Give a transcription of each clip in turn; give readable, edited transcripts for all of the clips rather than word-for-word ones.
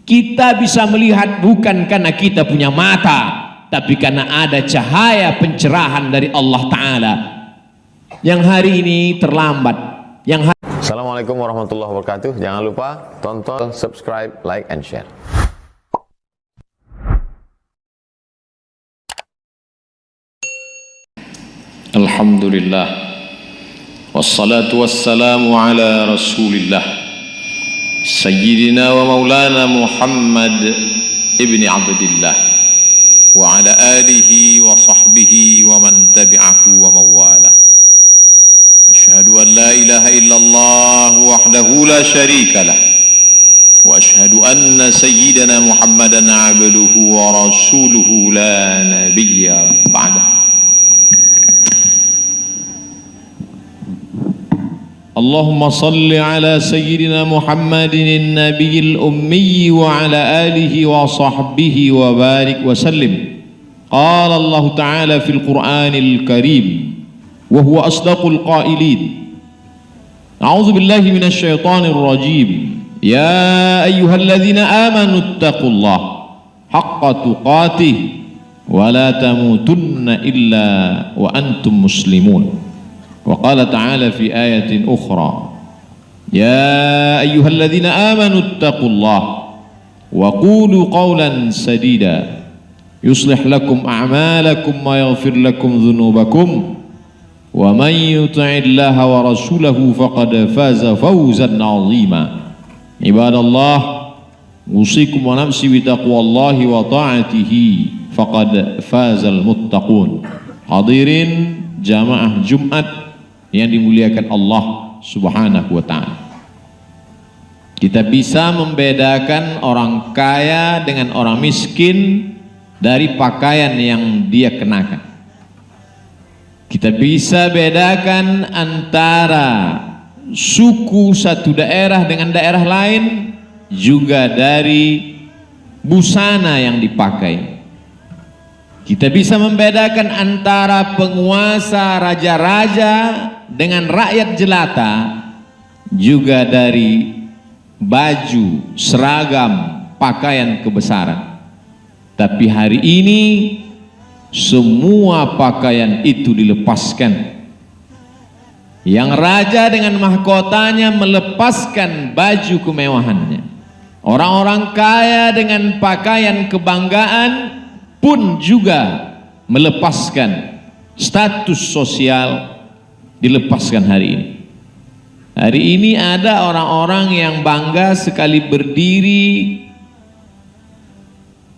Kita bisa melihat bukan karena kita punya mata, tapi karena ada cahaya pencerahan dari Allah Ta'ala. Yang hari ini terlambat. Assalamualaikum warahmatullahi wabarakatuh. Jangan lupa tonton, subscribe, like, and share. Alhamdulillah, wassalatu wassalamu ala rasulillah Sayyidina wa maulana Muhammad ibni Abdillah wa ala alihi wa sahbihi wa man tabi'ahu wa mawalah. Ashhadu an la ilaha illallah wahdahu la sharika lah wa ashhadu anna sayyidana Muhammadan abduhu wa rasuluhu la nabiyya ba'dah. Allahumma salli ala sayyidina Muhammadin nabiyil ummi wa ala alihi wa sahbihi wa barik wa sallim. Qala Allah Ta'ala fil Qur'anil Karim wa huwa asdaqul qailin. A'udzu billahi minasy syaithanir rajim. Ya ayyuhalladzina amanu taqullaha haqqa tuqatih wa la tamutunna illa wa antum muslimun. وقال تعالى في آية أخرى يا أيها الذين آمنوا اتقوا الله وقولوا قولا سديدا يصلح لكم أعمالكم ويغفر لكم ذنوبكم ومن يطع الله ورسوله فقد فاز فوزا عظيما عباد الله أوصيكم ونفسي بتقوى الله وطاعته فقد فاز المتقون. Hadirin jamaah Jumat yang dimuliakan Allah Subhanahu wa ta'ala. Kita bisa membedakan orang kaya dengan orang miskin dari pakaian yang dia kenakan. Kita bisa bedakan antara suku satu daerah dengan daerah lain, juga dari busana yang dipakai. Kita bisa membedakan antara penguasa raja-raja dengan rakyat jelata, juga dari baju, seragam, pakaian kebesaran. Tapi hari ini semua pakaian itu dilepaskan. Yang raja dengan mahkotanya melepaskan baju kemewahannya. Orang-orang kaya dengan pakaian kebanggaan pun juga melepaskan status sosial, dilepaskan hari ini. Hari ini ada orang-orang yang bangga sekali berdiri,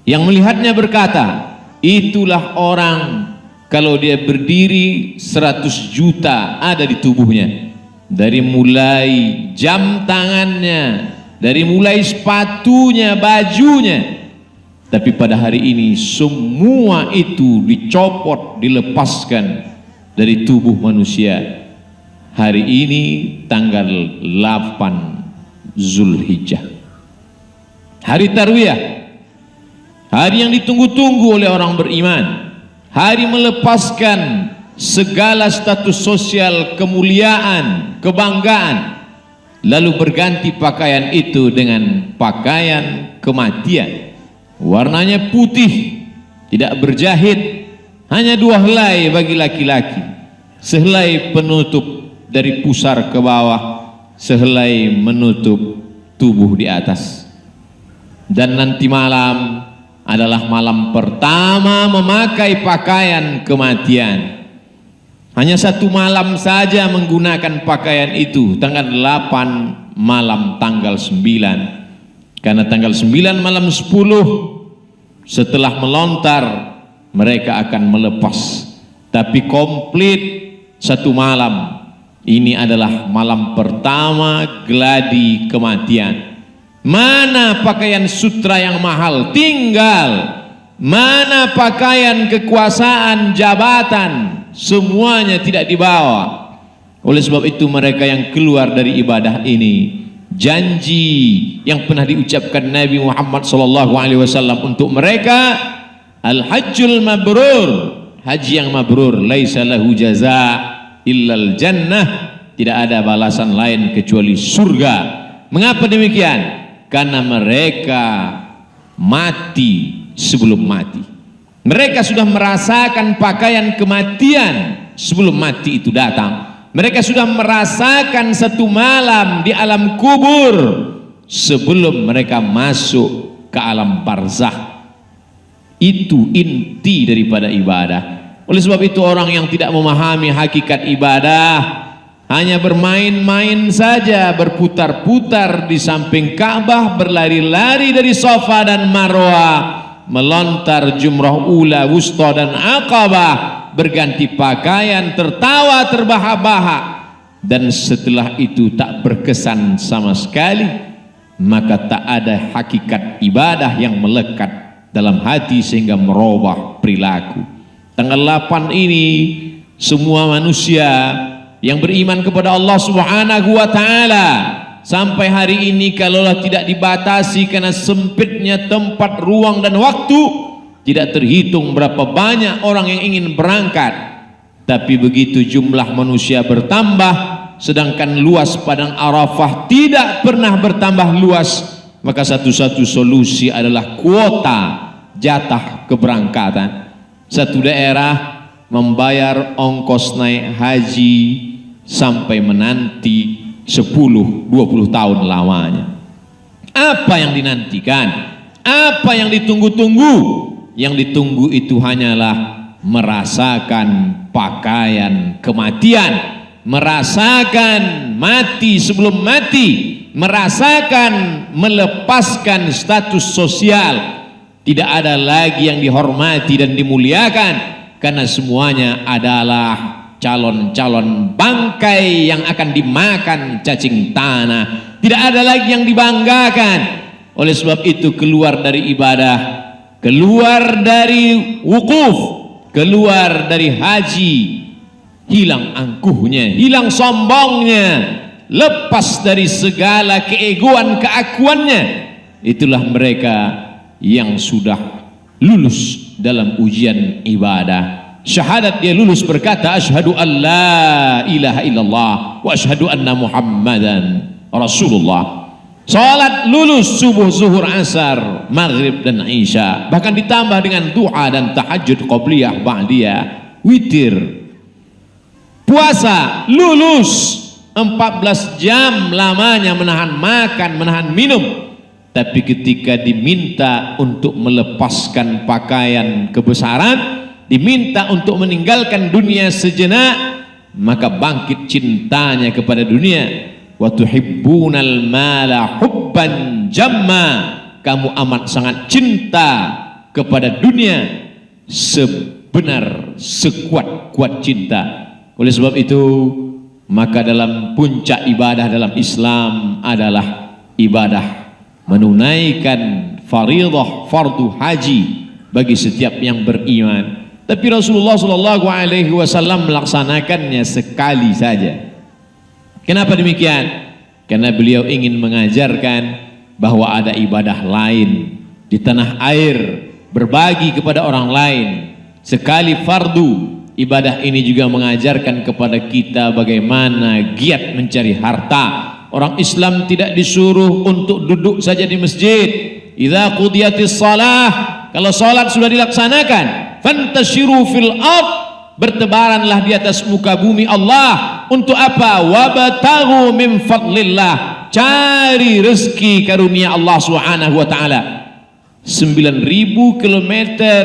yang melihatnya berkata, itulah orang kalau dia berdiri 100 juta ada di tubuhnya. Dari mulai jam tangannya, dari mulai sepatunya, bajunya. Tapi pada hari ini semua itu dicopot, dilepaskan dari tubuh manusia. Hari ini tanggal 8 Zulhijjah, hari Tarwiyah, hari yang ditunggu-tunggu oleh orang beriman, hari melepaskan segala status sosial, kemuliaan, kebanggaan, lalu berganti pakaian itu dengan pakaian kematian. Warnanya putih, tidak berjahit, hanya 2 helai bagi laki-laki, sehelai penutup dari pusar ke bawah, sehelai menutup tubuh di atas. Dan nanti malam adalah malam pertama memakai pakaian kematian. Hanya 1 malam saja menggunakan pakaian itu, tanggal 8 malam tanggal 9. Karena tanggal 9 malam 10 setelah melontar mereka akan melepas. Tapi komplit 1 malam. Ini adalah malam pertama gladi kematian. Mana pakaian sutra yang mahal? Tinggal. Mana pakaian kekuasaan, jabatan? Semuanya tidak dibawa. Oleh sebab itu mereka yang keluar dari ibadah ini, janji yang pernah diucapkan Nabi Muhammad SAW untuk mereka, al-hajjul mabrur, haji yang mabrur, laisa lahu jaza illal jannah, tidak ada balasan lain kecuali surga. Mengapa demikian? karena mereka mati sebelum mati. Mereka sudah merasakan pakaian kematian sebelum mati itu datang. Mereka sudah merasakan satu malam di alam kubur sebelum mereka masuk ke alam barzakh. Itu inti daripada ibadah. Oleh sebab itu orang yang tidak memahami hakikat ibadah hanya bermain-main saja, berputar-putar di samping Ka'bah, berlari-lari dari Safa dan Marwah, melontar jumrah ula, wusta dan aqabah, berganti pakaian, tertawa terbahak-bahak, dan setelah itu tak berkesan sama sekali, maka tak ada hakikat ibadah yang melekat dalam hati sehingga merubah perilaku. Tanggal 8 ini semua manusia yang beriman kepada Allah Subhanahu wa taala sampai hari ini kalaulah tidak dibatasi karena sempitnya tempat, ruang dan waktu, tidak terhitung berapa banyak orang yang ingin berangkat. Tapi begitu jumlah manusia bertambah sedangkan luas padang Arafah tidak pernah bertambah luas, maka satu-satu solusi adalah kuota jatah keberangkatan. Satu daerah membayar ongkos naik haji sampai menanti 10-20 tahun lamanya. Apa yang dinantikan? Apa yang ditunggu-tunggu? Yang ditunggu itu hanyalah merasakan pakaian kematian, merasakan mati sebelum mati, merasakan melepaskan status sosial. Tidak ada lagi yang dihormati dan dimuliakan karena semuanya adalah calon-calon bangkai yang akan dimakan cacing tanah. Tidak ada lagi yang dibanggakan. Oleh sebab itu keluar dari ibadah, keluar dari wukuf, keluar dari haji, hilang angkuhnya, hilang sombongnya, lepas dari segala keegoan, keakuannya. Itulah mereka yang sudah lulus dalam ujian ibadah. Syahadat dia lulus, berkata asyhadu an la ilaha illallah wa asyhadu anna muhammadan rasulullah. Salat lulus, subuh, zuhur, asar, maghrib dan isya, bahkan ditambah dengan du'a dan tahajud qabliyah, ba'diyah, witir. Puasa lulus, 14 jam lamanya menahan makan, menahan minum. Tapi ketika diminta untuk melepaskan pakaian kebesaran, diminta untuk meninggalkan dunia sejenak, maka bangkit cintanya kepada dunia. Wa tuhibbunal mala hubban jamma, kamu amat sangat cinta kepada dunia sebenar sekuat-kuat cinta. Oleh sebab itu maka dalam puncak ibadah dalam Islam adalah ibadah menunaikan fardhu fardu haji bagi setiap yang beriman. Tapi Rasulullah SAW melaksanakannya sekali saja. Kenapa demikian? Karena beliau ingin mengajarkan bahwa ada ibadah lain di tanah air, berbagi kepada orang lain. Sekali fardu, ibadah ini juga mengajarkan kepada kita bagaimana giat mencari harta. Orang Islam tidak disuruh untuk duduk saja di masjid. Idza qudiyatis shalah, kalau salat sudah dilaksanakan, fantashiru fil ard, bertebaranlah di atas muka bumi Allah. Untuk apa? Wabtaghu min fadlillah, cari rezeki karunia Allah Subhanahu wa taala. 9.000 kilometer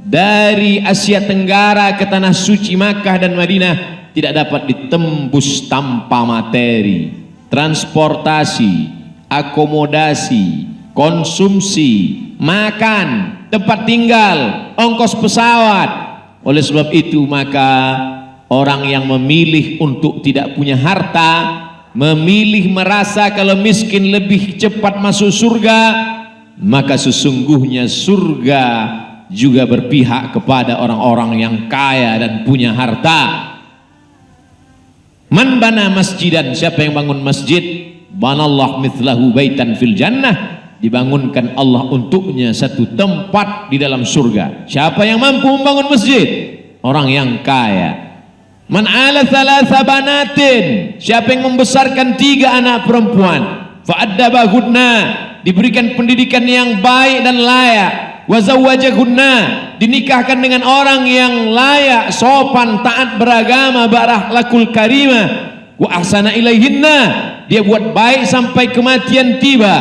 dari Asia Tenggara ke tanah suci Makkah dan Madinah tidak dapat ditembus tanpa materi. Transportasi, akomodasi, konsumsi, makan, tempat tinggal, ongkos pesawat. Oleh sebab itu maka orang yang memilih untuk tidak punya harta, memilih merasa kalau miskin lebih cepat masuk surga, maka sesungguhnya surga juga berpihak kepada orang-orang yang kaya dan punya harta. Man bana masjidan, siapa yang bangun masjid, banallah mithlahu baitan fil jannah, dibangunkan Allah untuknya satu tempat di dalam surga. Siapa yang mampu membangun masjid? Orang yang kaya. Man ala thalatha banatin, siapa yang membesarkan 3 anak perempuan, fa'addabahunna, diberikan pendidikan yang baik dan layak, wa zawwajahunna, dinikahkan dengan orang yang layak, sopan, taat beragama, berakhlakul karimah, wa ahsana ilaihinna, dia buat baik sampai kematian tiba,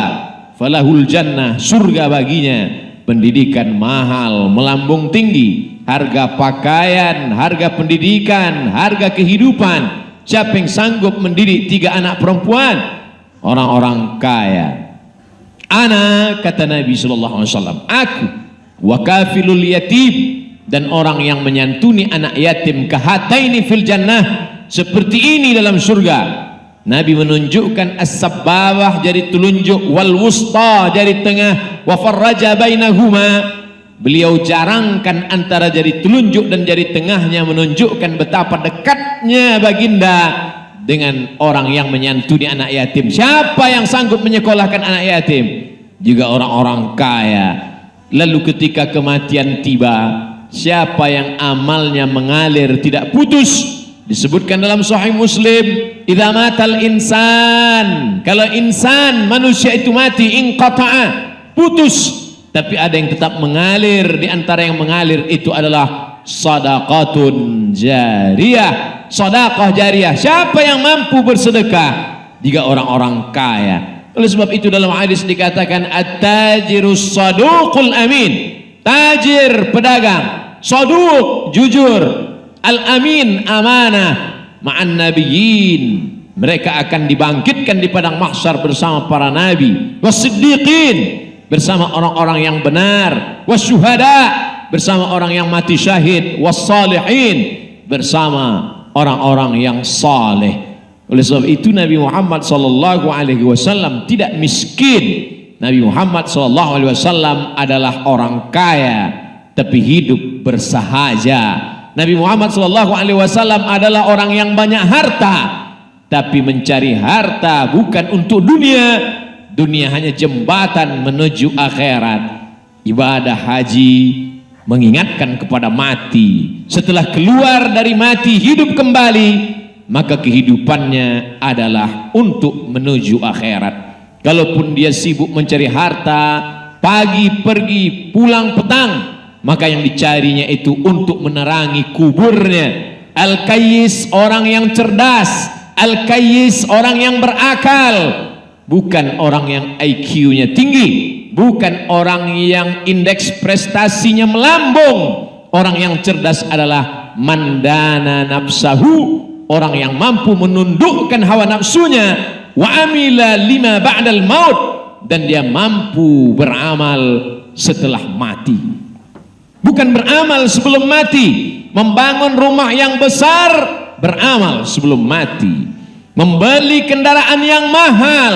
falahul jannah, surga baginya. Pendidikan mahal, melambung tinggi, harga pakaian, harga pendidikan, harga kehidupan. Siapa yang sanggup mendidik 3 anak perempuan? Orang-orang kaya. Ana, kata Nabi SAW, aku wakafilul yatim, dan orang yang menyantuni anak yatim, kahataini fil jannah, seperti ini dalam surga. Nabi menunjukkan as-sabbabah, jari telunjuk, wal wusta, jari tengah, wa farraja bainahuma, beliau jarangkan antara jari telunjuk dan jari tengahnya, menunjukkan betapa dekatnya baginda dengan orang yang menyantuni anak yatim. Siapa yang sanggup menyekolahkan anak yatim? Juga orang-orang kaya. Lalu ketika kematian tiba, siapa yang amalnya mengalir tidak putus? Disebutkan dalam Sahih Muslim, idza matal insan, kalau insan manusia itu mati, inqata'a, putus. Tapi ada yang tetap mengalir. Di antara yang mengalir itu adalah sadaqatun jariyah, sedekah jariyah. Siapa yang mampu bersedekah? Juga orang-orang kaya. Oleh sebab itu dalam hadis dikatakan at-tajirus saduqul amin, tajir pedagang, saduq jujur, al-amin amanah, ma'an nabiyyin, mereka akan dibangkitkan di padang mahsyar bersama para nabi, was-siddiqin, bersama orang-orang yang benar, wasyuhada, bersama orang yang mati syahid, wassalihin, bersama orang-orang yang saleh. Oleh sebab itu Nabi Muhammad SAW tidak miskin. Nabi Muhammad SAW adalah orang kaya tapi hidup bersahaja. Nabi Muhammad SAW adalah orang yang banyak harta tapi mencari harta bukan untuk dunia. Dunia hanya jembatan menuju akhirat. Ibadah haji mengingatkan kepada mati. Setelah keluar dari mati hidup kembali, maka kehidupannya adalah untuk menuju akhirat. Kalaupun dia sibuk mencari harta, pagi pergi pulang petang, maka yang dicarinya itu untuk menerangi kuburnya. Al-Kayyis orang yang cerdas, Al-Kayyis orang yang berakal, bukan orang yang IQ-nya tinggi, bukan orang yang indeks prestasinya melambung. Orang yang cerdas adalah mandana nafsahu, orang yang mampu menundukkan hawa nafsunya, wa amila lima ba'dal maut, dan dia mampu beramal setelah mati. Bukan beramal sebelum mati, membangun rumah yang besar, beramal sebelum mati, membeli kendaraan yang mahal,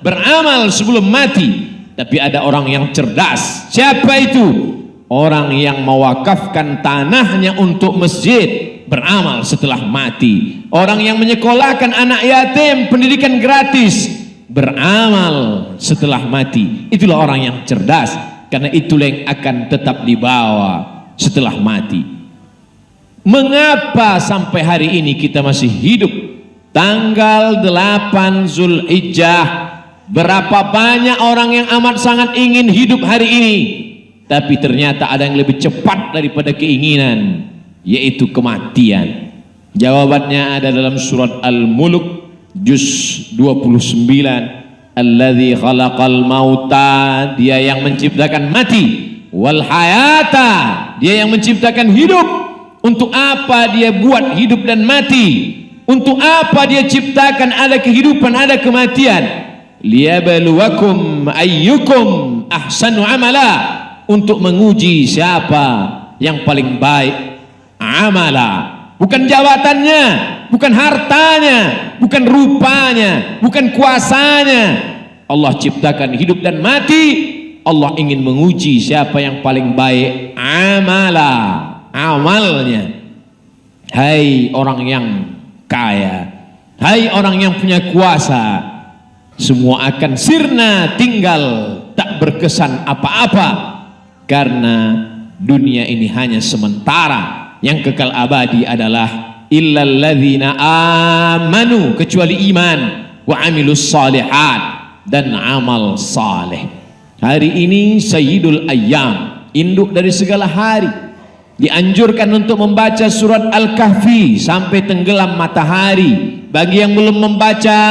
beramal sebelum mati. Tapi ada orang yang cerdas. Siapa itu? Orang yang mewakafkan tanahnya untuk masjid, beramal setelah mati. Orang yang menyekolahkan anak yatim pendidikan gratis, beramal setelah mati. Itulah orang yang cerdas, karena itulah yang akan tetap dibawa setelah mati. Mengapa sampai hari ini kita masih hidup? Tanggal 8 Zulhijjah, berapa banyak orang yang amat sangat ingin hidup hari ini, tapi ternyata ada yang lebih cepat daripada keinginan, yaitu kematian. Jawabannya ada dalam surat Al-Mulk juz 29. Alladzi khalaqal mauta, dia yang menciptakan mati, wal hayata, dia yang menciptakan hidup. Untuk apa dia buat hidup dan mati? Untuk apa dia ciptakan ada kehidupan, ada kematian? Liyabluwakum ayyukum ahsanu amala, untuk menguji siapa yang paling baik amala. Bukan jabatannya, bukan hartanya, bukan rupanya, bukan kuasanya. Allah ciptakan hidup dan mati. Allah ingin menguji siapa yang paling baik amala, amalnya. Hai orang yang kaya, hai orang yang punya kuasa, semua akan sirna, tinggal tak berkesan apa-apa. Karena dunia ini hanya sementara, yang kekal abadi adalah illalladzina amanu, kecuali iman, wa amilus salihat, dan amal saleh. Hari ini Sayyidul Ayyam, induk dari segala hari. Dianjurkan untuk membaca surat Al-Kahfi sampai tenggelam matahari. Bagi yang belum membaca,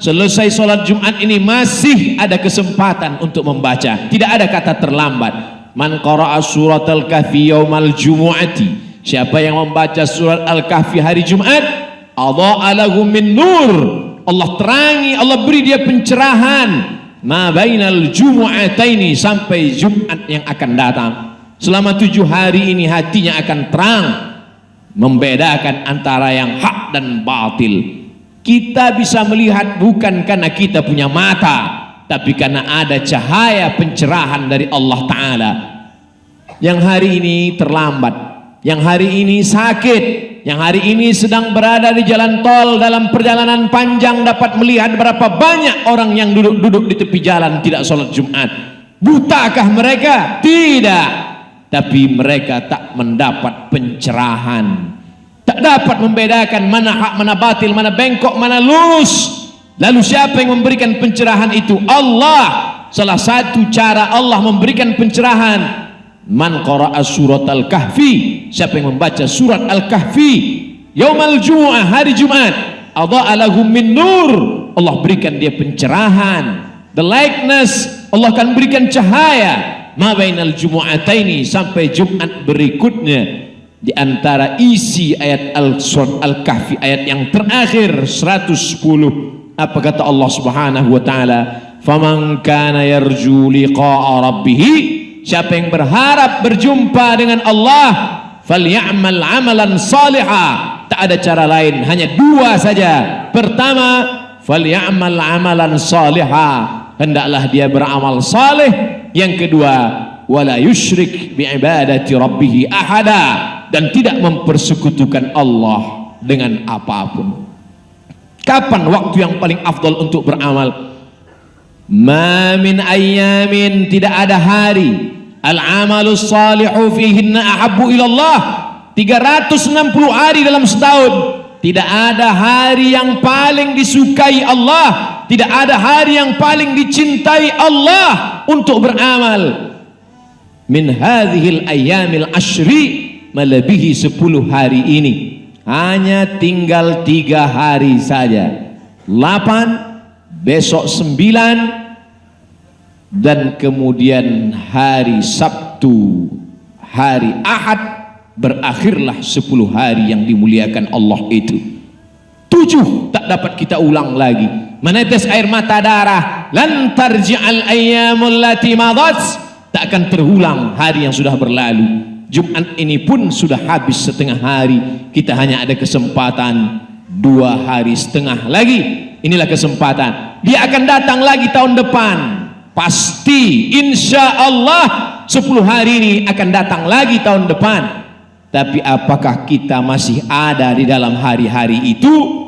selesai sholat Jumat ini masih ada kesempatan untuk membaca. Tidak ada kata terlambat. Man qara'a surat Al-Kahfi yaumal jumu'ati, siapa yang membaca surat Al-Kahfi hari Jumat, adha'a lahu min nur, Allah terangi, Allah beri dia pencerahan, ma bainal jumu'ataini, sampai Jumat yang akan datang. Selama 7 hari ini hatinya akan terang, membedakan antara yang hak dan batil. Kita bisa melihat bukan karena kita punya mata, tapi karena ada cahaya pencerahan dari Allah Ta'ala. Yang hari ini terlambat, yang hari ini sakit, yang hari ini sedang berada di jalan tol dalam perjalanan panjang, dapat melihat berapa banyak orang yang duduk-duduk di tepi jalan tidak sholat Jumat. Butakah mereka? Tidak. Tapi mereka tak mendapat pencerahan, tak dapat membedakan mana hak, mana batil, mana bengkok, mana lurus. Lalu siapa yang memberikan pencerahan itu? Allah. Salah satu cara Allah memberikan pencerahan, man qara'a surat Al-Kahfi, siapa yang membaca surat Al-Kahfi yaumal jumu'ah, hari Jumat, adha'a lahu min nur, Allah berikan dia pencerahan, the likeness, Allah akan berikan cahaya, ma bainal jumu'ataini, sampai Jumat berikutnya. Di antara isi ayat surat Al-Kahfi, ayat yang terakhir 110, apa kata Allah Subhanahu wa taala? Faman kana yarju liqa'a rabbih, siapa yang berharap berjumpa dengan Allah, falyamal amalan salihah, tak ada cara lain, hanya 2 saja. Pertama, falyamal amalan salihah, hendaklah dia beramal saleh. Yang kedua, wala yusyrik biibadati rabbih ahada, dan tidak mempersekutukan Allah dengan apapun. Kapan waktu yang paling afdal untuk beramal? Ma min ayyamin, tidak ada hari, al-amalus salihu fihinna ahabbu ilallah, 360 hari dalam setahun, tidak ada hari yang paling disukai Allah, tidak ada hari yang paling dicintai Allah untuk beramal. Min hadhil ayyamil ashri, melebihi 10 hari ini. Hanya tinggal 3 hari saja, 8, besok 9, dan kemudian hari Sabtu, hari Ahad, berakhirlah 10 hari yang dimuliakan Allah itu. 7 tak dapat kita ulang lagi. Menetes air mata darah, lan tarji'al ayyamul lati madat, tak akan terulang hari yang sudah berlalu. Jumat ini pun sudah habis setengah hari, kita hanya ada kesempatan 2 hari setengah lagi. Inilah kesempatan, dia akan datang lagi tahun depan, pasti insya Allah 10 hari ini akan datang lagi tahun depan. Tapi apakah kita masih ada di dalam hari-hari itu?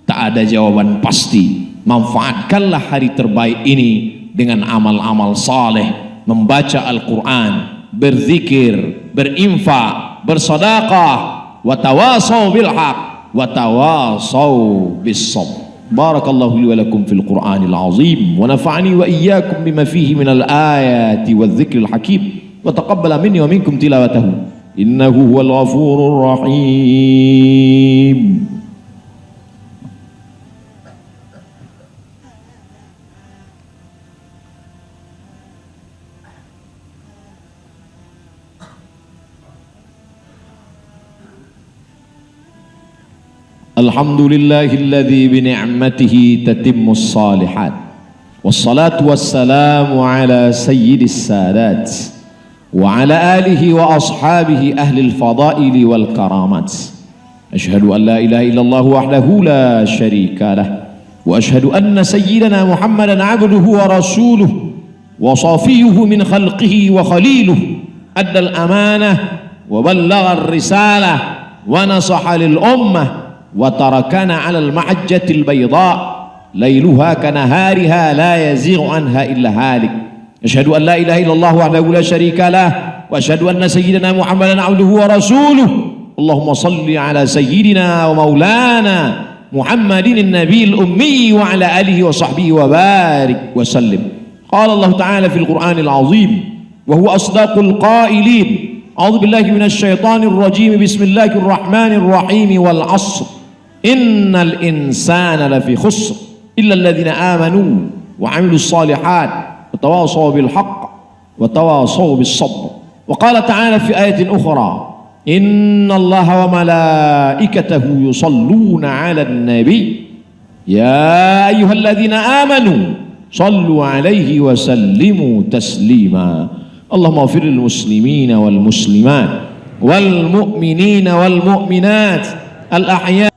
Tak ada jawaban pasti. Manfaatkanlah hari terbaik ini dengan amal-amal saleh, membaca Al-Quran, berzikir, berinfak, bersedekah, wa tawasaw bil haq, wa tawasaw bis sabr. Barakallahu li wa lakum fil Qur'anil azim, wa nafa'ani wa iyyakum bima fihi minal ayati wadh-dhikril hakim, wa taqabbala minni wa minkum tilawatahu, innahu huwal ghafurur rahim. Alhamdulillahilladzi bi ni'matihi tatimmus salihat, wassalatu wassalamu ala sayyidis sadat wa ala alihi wa ashabihi ahlil fadaili wal karamat. Ashhadu an la ilaha illallah wahdahu la syarika lah, wa ashhadu anna sayyidana Muhammadan abduhu wa rasuluh wa safiyuhu min khalqihi wa khaliluh, addal amanah wa ballagha ar-risalah wa nasaha lil ummah wa tarakana 'alal mahajjatil bayda lailuha kanahariha la yazighu anha illa halik. Asyhadu an la ilaha illallah wahdahu la syarika lah, wa asyhadu anna sayyidina Muhammadan 'abduhu wa rasuluh. Allahumma salli ala sayyidina wa maulana محمد النبي الأمي وعلى آله وصحبه وبارك وسلم. قال الله تعالى في القرآن العظيم وهو أصدق القائلين: أعوذ بالله من الشيطان الرجيم، بسم الله الرحمن الرحيم، والعصر إن الإنسان لفي خسر إلا الذين آمنوا وعملوا الصالحات وتواصوا بالحق وتواصوا بالصبر. وقال تعالى في آية أخرى: إن الله وملائكته يصلون على النبي يا أيها الذين آمنوا صلوا عليه وسلموا تسليما. اللهم اغفر للمسلمين والمسلمات والمؤمنين والمؤمنات الأحياء